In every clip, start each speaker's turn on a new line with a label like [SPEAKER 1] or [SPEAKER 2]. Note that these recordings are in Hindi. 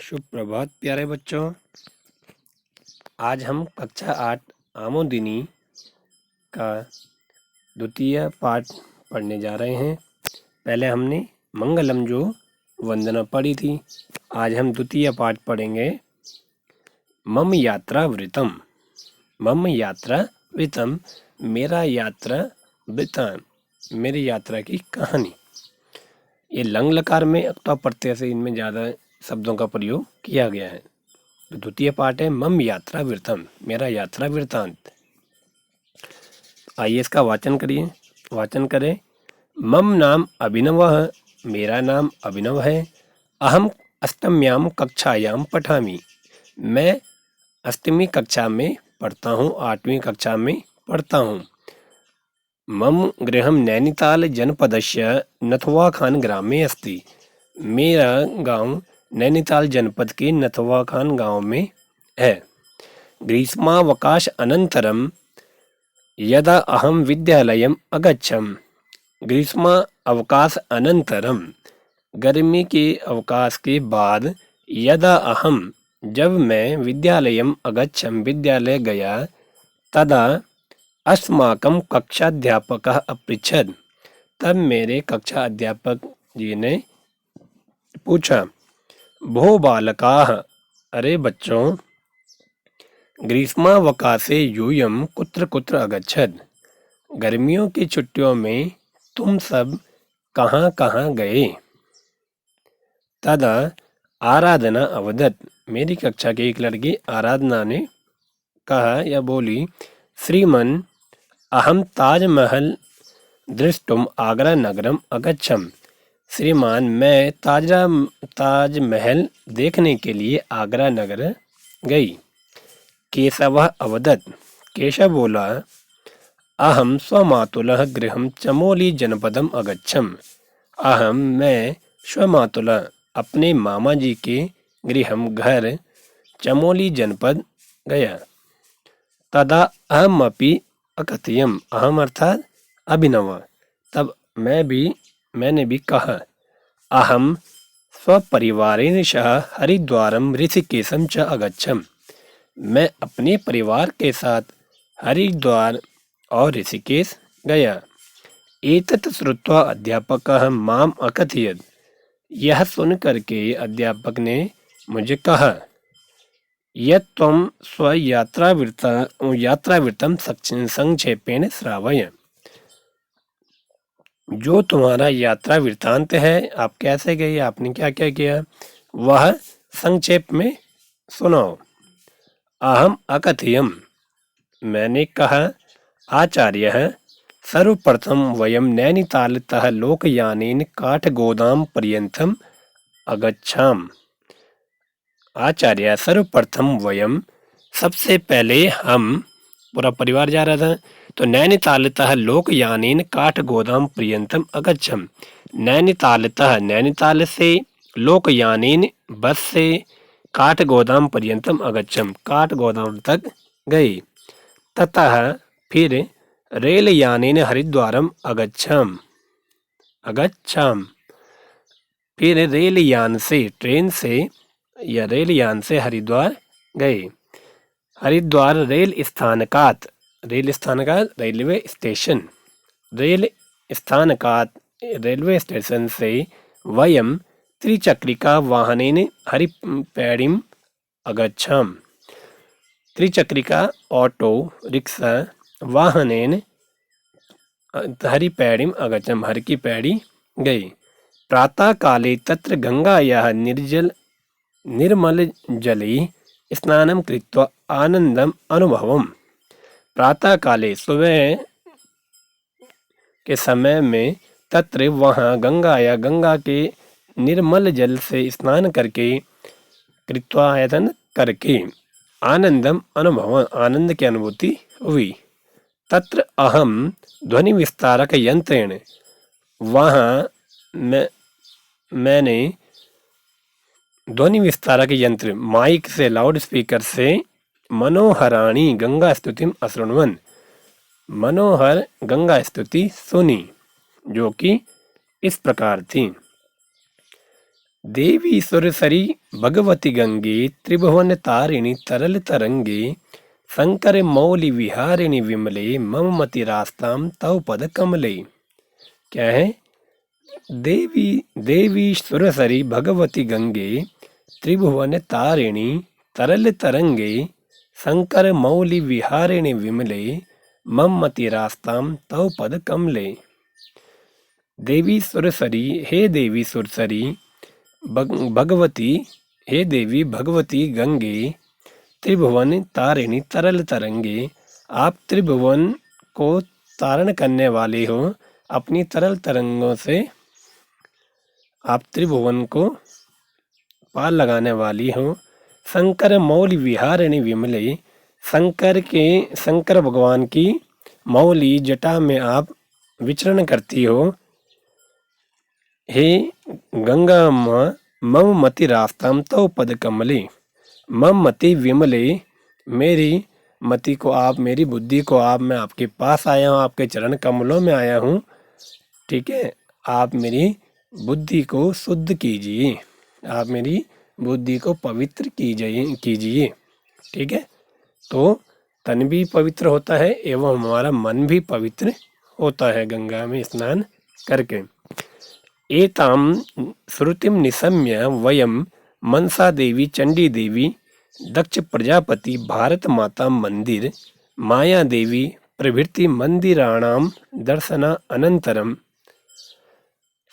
[SPEAKER 1] सुप्रभात प्यारे बच्चों। आज हम कक्षा 8 आमोदिनी का द्वितीय पाठ पढ़ने जा रहे हैं। पहले हमने मंगलम जो वंदना पढ़ी थी। आज हम द्वितीय पाठ पढ़ेंगे मम यात्रा वृतम। मम यात्रा वृतम, मेरा यात्रा वृतांत, मेरी यात्रा की कहानी। ये लंग लकार में अक्ता प्रत्यय से इनमें ज़्यादा शब्दों का प्रयोग किया गया है। तो द्वितीय पाठ है मम यात्रा वृत्तम, मेरा यात्रा वृत्तांत। आइए इसका वाचन करिए। वाचन करें। मम नाम अभिनव, मेरा नाम अभिनव है। अहम अष्टम्याम कक्षायाम पठामि, मैं अष्टमी कक्षा में पढ़ता हूँ, 8वीं कक्षा में पढ़ता हूँ। मम गृहं नैनीताल जनपदस्य नथवाखान ग्रामे अस्ति, मेरा गांव नैनीताल जनपद के नथवाखान गांव में है। ग्रीष्मावकाश अनंतरम यदा अहम विद्यालयम अगच्छम, ग्रीष्म अवकाश अनंतरम, गर्मी के अवकाश के बाद, यदा अहम, जब मैं विद्यालयम अगच्छम, विद्यालय गया, तदा अस्माकं कक्षाध्यापकः अपृच्छत्, तब मेरे कक्षा अध्यापक जी ने पूछा, भो बालकाः, अरे बच्चों, ग्रीष्मावकाशे यूयं कुत्र कुत्र अगच्छत्, गर्मियों की छुट्टियों में तुम सब कहाँ कहाँ गए। तदा आराधना अवदत्, मेरी कक्षा की एक लड़की आराधना ने कहा या बोली, श्रीमन अहम ताजमहल दृष्टुम आगरा नगरम अगच्छम, श्रीमान मैं ताजमहल देखने के लिए आगरा नगर गई। केशवः अवदत्, केशव बोला, अहम स्वमातुलः गृहं चमोली जनपदम अगच्छम, मैं स्वमातुलः अपने मामा जी के गृहम घर चमोली जनपद गया। तदा अहमपि अकथयम, अहम अर्थात अभिनव, तब मैंने भी कहा, अहम स्वपरिवारेण सह हरिद्वारम ऋषिकेशम च अगच्छम, मैं अपने परिवार के साथ हरिद्वार और ऋषिकेश गया। एतत् श्रुत्वा अध्यापकः माम अकथयत्, यह सुन करके अध्यापक ने मुझे कहा, यत् त्वं यात्रावृत्तं संक्षेपेण श्रावय, जो तुम्हारा यात्रा वृत्तांत है, आप कैसे गए, आपने क्या क्या किया, वह संक्षेप में सुनाओ। अहम अकथयम, मैंने कहा, आचार्यः सर्वप्रथम वयं नैनीतालतः लोकयानेन काठगोदाम पर्यन्तम अगच्छाम। आचार्य सर्वप्रथम वयम, सबसे पहले हम, पूरा परिवार जा रहा था, तो नैनीतालतः लोकयानेन काठगोदाम पर्यन्तम अगच्छम, नैनीतालतः, नैनीताल से, लोकयानेन बस से, काठगोदाम पर्यन्तम अगच्छम, काठगोदाम तक गए। ततः फिर रेलयानेन हरिद्वारम अगच्छम, फिर रेलयान से, ट्रेन से या रेलयान से हरिद्वार गए। हरिद्वार रेल स्थानकात, रेलवे स्टेशन, रेल स्थानकात रेलवे स्टेशन से वयम त्रिचक्रिका वाहनेन हरिपेड़ीम अगच्छाम, त्रिचक्रिका ऑटो रिक्शा वाहनेन हरिपेड़ीम अगच्छाम, हर की पैड़ी गई। प्रातः काले तत्र गंगायाः निर्मल जले स्नानं कृत्वा आनंदम अनुभवम, प्रातः काले, सुबह के समय में, तत्र वहाँ, गंगा के निर्मल जल से स्नान करके, कृत्वा आयतन करके, आनंदम अनुभव, आनंद की अनुभूति हुई। तत्र अहम ध्वनि विस्तारक यंत्रेण, वहाँ मैंने ध्वनि विस्तारक यंत्र, माइक से, लाउड स्पीकर से, मनोहराणी गंगा स्तुतिम अशृण्वन, मनोहर गंगा स्तुति सुनी, जो कि इस प्रकार थी। देवी सुरसरी भगवती गंगे त्रिभुवन तारिणी तरल तरंगे शंकर मौली विहारिणी विमले मम मति रास्ताम तव पद कमले। क्या है? देवी देवी सुरसरी भगवती गंगे त्रिभुवन तारिणी तरल तरंगे शंकर मौली विहारिणी विमले मम मति रास्ताम तव पद कमले। देवी सुरसरी, हे देवी सुरसरी, भगवती, हे देवी भगवती गंगे, त्रिभुवन तारिणी तरल तरंगे, आप त्रिभुवन को तारण करने वाली हो, अपनी तरल तरंगों से आप त्रिभुवन को पार लगाने वाली हो। शंकर मौली विहारिणी विमले, शंकर भगवान की मौली जटा में आप विचरण करती हो। हे गंगा माँ, मम मति रास्ताम तव पद कमले, मम मति विमले, मेरी मति को आप, मेरी बुद्धि को आप, मैं आपके पास आया हूँ, आपके चरण कमलों में आया हूँ। ठीक है, आप मेरी बुद्धि को शुद्ध कीजिए, आप मेरी बुद्धि को पवित्र कीजिए। ठीक है, तो तन भी पवित्र होता है एवं हमारा मन भी पवित्र होता है गंगा में स्नान करके। एताम श्रुतिम निशम्य वयम मनसा देवी चंडी देवी दक्ष प्रजापति भारत माता मंदिर माया देवी प्रभृति मंदिराणाम दर्शना अनंतरम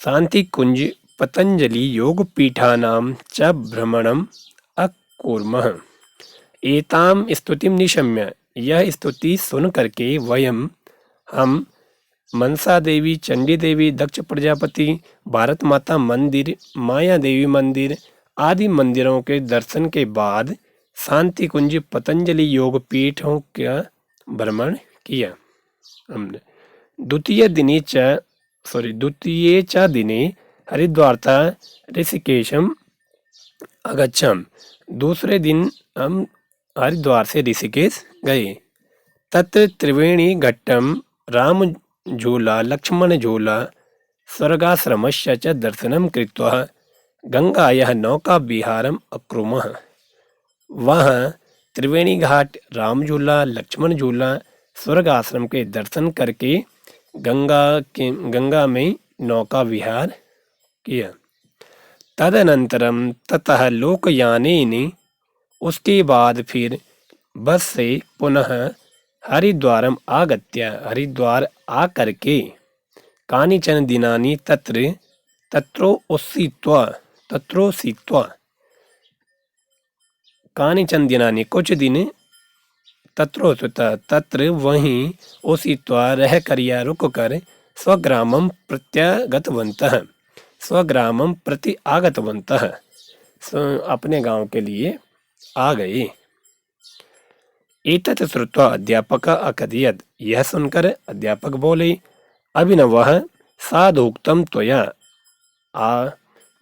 [SPEAKER 1] शांति कुंज पतंजलि योग पीठानाम च भ्रमणम अकुर्मः। एताम स्तुतिम निशम्य, यह स्तुति सुन करके वयम हम मनसा देवी, चंडी देवी, दक्ष प्रजापति, भारत माता मंदिर, माया देवी मंदिर आदि मंदिरों के दर्शन के बाद शांति कुंज पतंजलि योग पीठों का भ्रमण किया हमने। द्वितीये च दिने हरिद्वारता ऋषिकेशम अगच्छम, दूसरे दिन हम हरिद्वार से ऋषिकेश गए। तत्र त्रिवेणी घट्टम राम झूला लक्ष्मण झूला स्वर्गाश्रमस्य च दर्शनम कृत्वा गंगायाः नौका विहारम अकुर्मः। वहाँ त्रिवेणी घाट, राम झूला, लक्ष्मण झूला, स्वर्ग आश्रम के दर्शन करके गंगा में नौका विहार किया। तदनंतरम ततः लोकयानेन, उसके बाद फिर बस से पुनः हरिद्वारम आगत्य, हरिद्वार आकर के कानिचन दिनानि तत्रोषित्वा कानिचन दिनानि, कुछ दिन तत्र वहीं ओषित्वा रह कर या रुक कर स्वग्रामम प्रत्यागतवन्तः, स्वग्रामम प्रति आगतवन्तः, अपने गांव के लिए आ गए। एतत् श्रुत्वा अध्यापक अकथयत्, यह सुनकर अध्यापक बोले, अभिनवः साधुक्तम त्वया,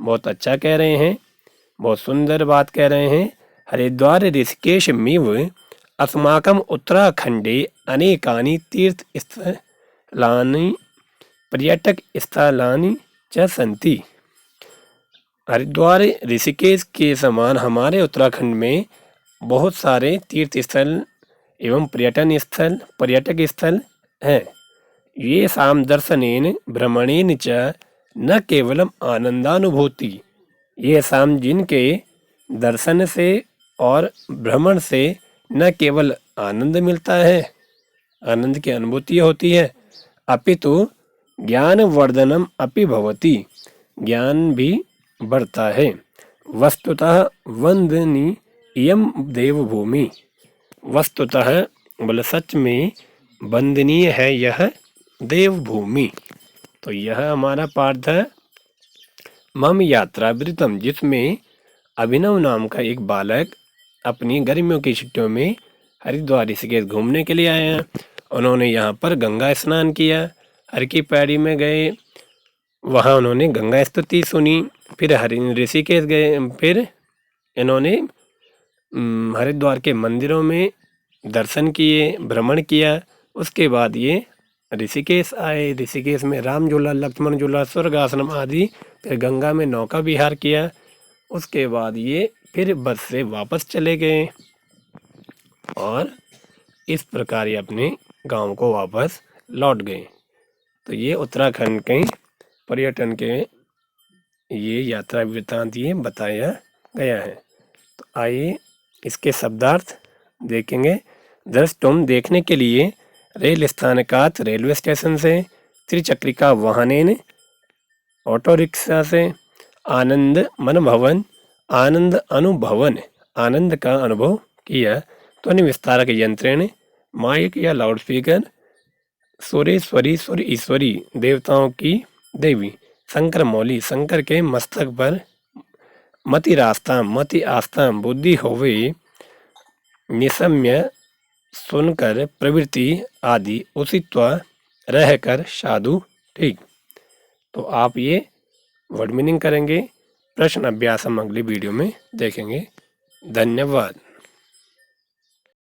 [SPEAKER 1] बहुत अच्छा कह रहे हैं, बहुत सुंदर बात कह रहे हैं। हरिद्वार ऋषिकेश मिव अस्माकम उत्तराखंडे अनेकानि तीर्थ स्थलानि पर्यटक स्थलानि च सन्ति। हरिद्वार ऋषिकेश के समान हमारे उत्तराखंड में बहुत सारे तीर्थ स्थल एवं पर्यटक स्थल हैं। ये साम दर्शनेन भ्रमणेन च न केवलम आनंदानुभूति, ये साम जिनके दर्शन से और भ्रमण से न केवल आनंद मिलता है, आनंद की अनुभूति होती है, अपितु ज्ञान वर्धनम अपि भवति, ज्ञान भी बढ़ता है। वस्तुतः वंदनीयम देवभूमि, वस्तुतः बोले सच में वंदनीय है यह देवभूमि। तो यह हमारा पाठ था मम यात्रा वृतम, जिसमें अभिनव नाम का एक बालक अपनी गर्मियों की छुट्टियों में हरिद्वार ऋषिकेश घूमने के लिए आए हैं। उन्होंने यहाँ पर गंगा स्नान किया, हर की पैड़ी में गए, वहाँ उन्होंने गंगा स्तुति सुनी, फिर ऋषिकेश गए, फिर इन्होंने हरिद्वार के मंदिरों में दर्शन किए, भ्रमण किया। उसके बाद ये ऋषिकेश आए। ऋषिकेश में राम झूला, लक्ष्मण झूला, स्वर्ग आश्रम आदि। फिर गंगा में नौका विहार किया। उसके बाद ये फिर बस से वापस चले गए और इस प्रकार ये अपने गांव को वापस लौट गए। तो ये उत्तराखंड के पर्यटन के ये यात्रा वृत्तांत ये बताया गया है। तो आइए इसके शब्दार्थ देखेंगे। द्रष्टुम देखने के लिए, रेल स्थानकात रेलवे स्टेशन से, त्रिचक्रिका वाहनेन ऑटो रिक्शा से, आनंद मनभवन आनंद अनुभवन आनंद का अनुभव किया, ध्वनि विस्तारक यंत्रेण माइक या लाउडस्पीकर, सुरेश्वरी सुर ईश्वरी देवताओं की देवी, शंकर मौली शंकर के मस्तक पर, मति आस्था बुद्धि होवे, निशम्य सुनकर प्रवृत्ति आदि उसित्वा रहकर साधु ठीक। तो आप ये वर्ड मीनिंग करेंगे। प्रश्न अभ्यास हम अगली वीडियो में देखेंगे। धन्यवाद।